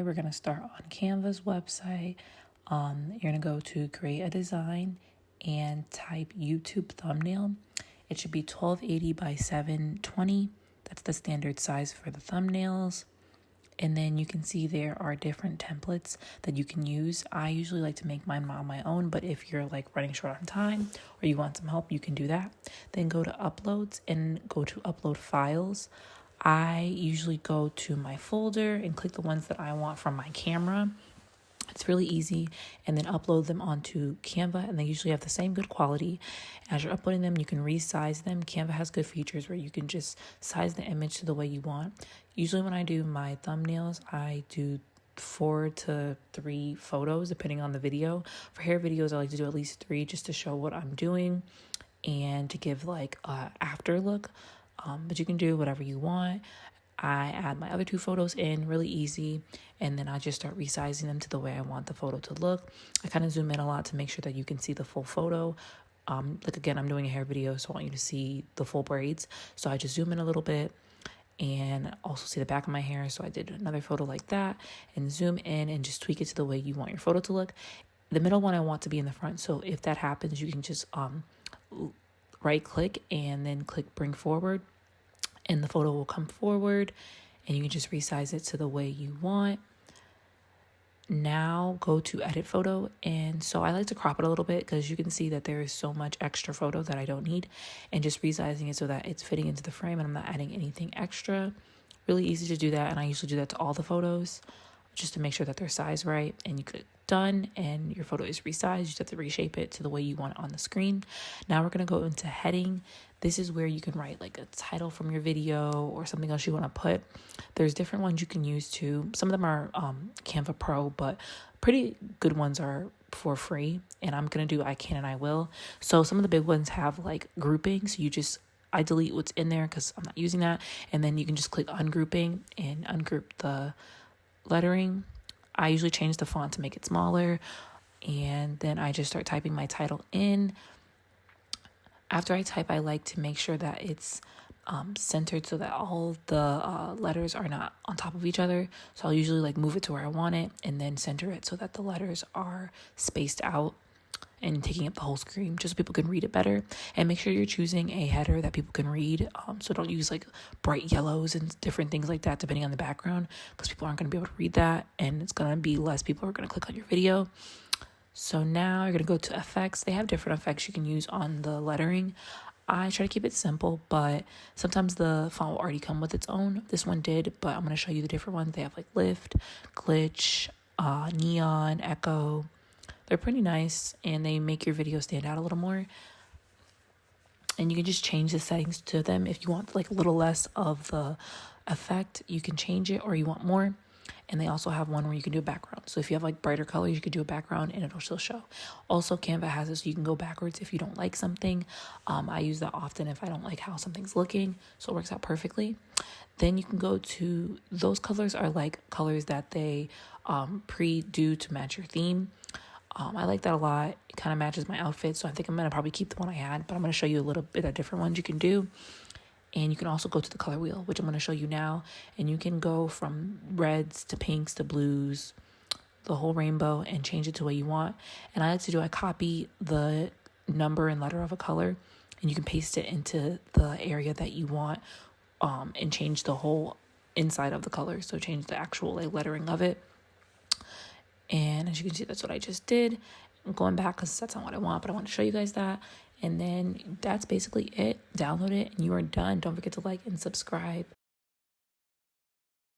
We're going to start on Canva's website. You're going to go to create a design and type YouTube thumbnail. It should be 1280 by 720. That's the standard size for the thumbnails. And then you can see there are different templates that you can use. I usually like to make mine on my own, but if you're like running short on time or you want some help, you can do that. Then go to uploads and go to upload files. I usually go to my folder and click the ones that I want from my camera. It's really easy, and then upload them onto Canva, and they usually have the same good quality. As you're uploading them, you can resize them. Canva has good features where you can just size the image to the way you want. Usually when I do my thumbnails, I do 4 to 3 photos depending on the video. For hair videos, I like to do at least 3 just to show what I'm doing and to give like a after look. But you can do whatever you want. I add my other 2 photos in really easy, and then I just start resizing them to the way I want the photo to look. I kind of zoom in a lot to make sure that you can see the full photo. Like again, I'm doing a hair video, so I want you to see the full braids. So I just zoom in a little bit and also see the back of my hair. So I did another photo like that and zoom in and just tweak it to the way you want your photo to look. The middle one I want to be in the front. So if that happens, you can just right click and then click bring forward, and the photo will come forward, and you can just resize it to the way you want. Now go to edit photo, and so I like to crop it a little bit because you can see that there is so much extra photo that I don't need, and just resizing it so that it's fitting into the frame and I'm not adding anything extra. Really easy to do that, and I usually do that to all the photos just to make sure that they're sized right. And you click done, and your photo is resized. You just have to reshape it to the way you want it on the screen. Now we're going to go into heading. This is where you can write like a title from your video or something else you want to put. There's different ones you can use too. Some of them are Canva Pro, but pretty good ones are for free. And I'm going to do I can and I will. So some of the big ones have like groupings. I delete what's in there because I'm not using that. And then you can just click ungrouping and ungroup the lettering. I usually change the font to make it smaller, and then I just start typing my title in. After I type, I like to make sure that it's centered so that all the letters are not on top of each other. So I'll usually like move it to where I want it and then center it so that the letters are spaced out and taking up the whole screen just so people can read it better. And make sure you're choosing a header that people can read. So don't use like bright yellows and different things like that depending on the background, because people aren't going to be able to read that, and it's going to be less people who are going to click on your video. So now you're going to go to effects. They have different effects you can use on the lettering. I try to keep it simple, but sometimes the font will already come with its own. This one did, but I'm going to show you the different ones. They have like lift, glitch, neon, echo. They're pretty nice, and they make your video stand out a little more. And you can just change the settings to them. If you want like a little less of the effect, you can change it, or you want more. And they also have one where you can do a background. So if you have like brighter colors, you could do a background and it'll still show. Also, Canva has this, so you can go backwards if you don't like something. I use that often if I don't like how something's looking. So it works out perfectly. Then you can go to, those colors are like colors that they pre-do to match your theme. I like that a lot. It kind of matches my outfit. So I think I'm going to probably keep the one I had, but I'm going to show you a little bit of different ones you can do. And you can also go to the color wheel, which I'm going to show you now. And you can go from reds to pinks to blues, the whole rainbow, and change it to what you want. And I like to do, I copy the number and letter of a color, and you can paste it into the area that you want, and change the whole inside of the color. So change the actual like lettering of it. And as you can see, that's what I just did. I'm going back because that's not what I want, but I want to show you guys that. And then that's basically it. Download it and you are done. Don't forget to like and subscribe.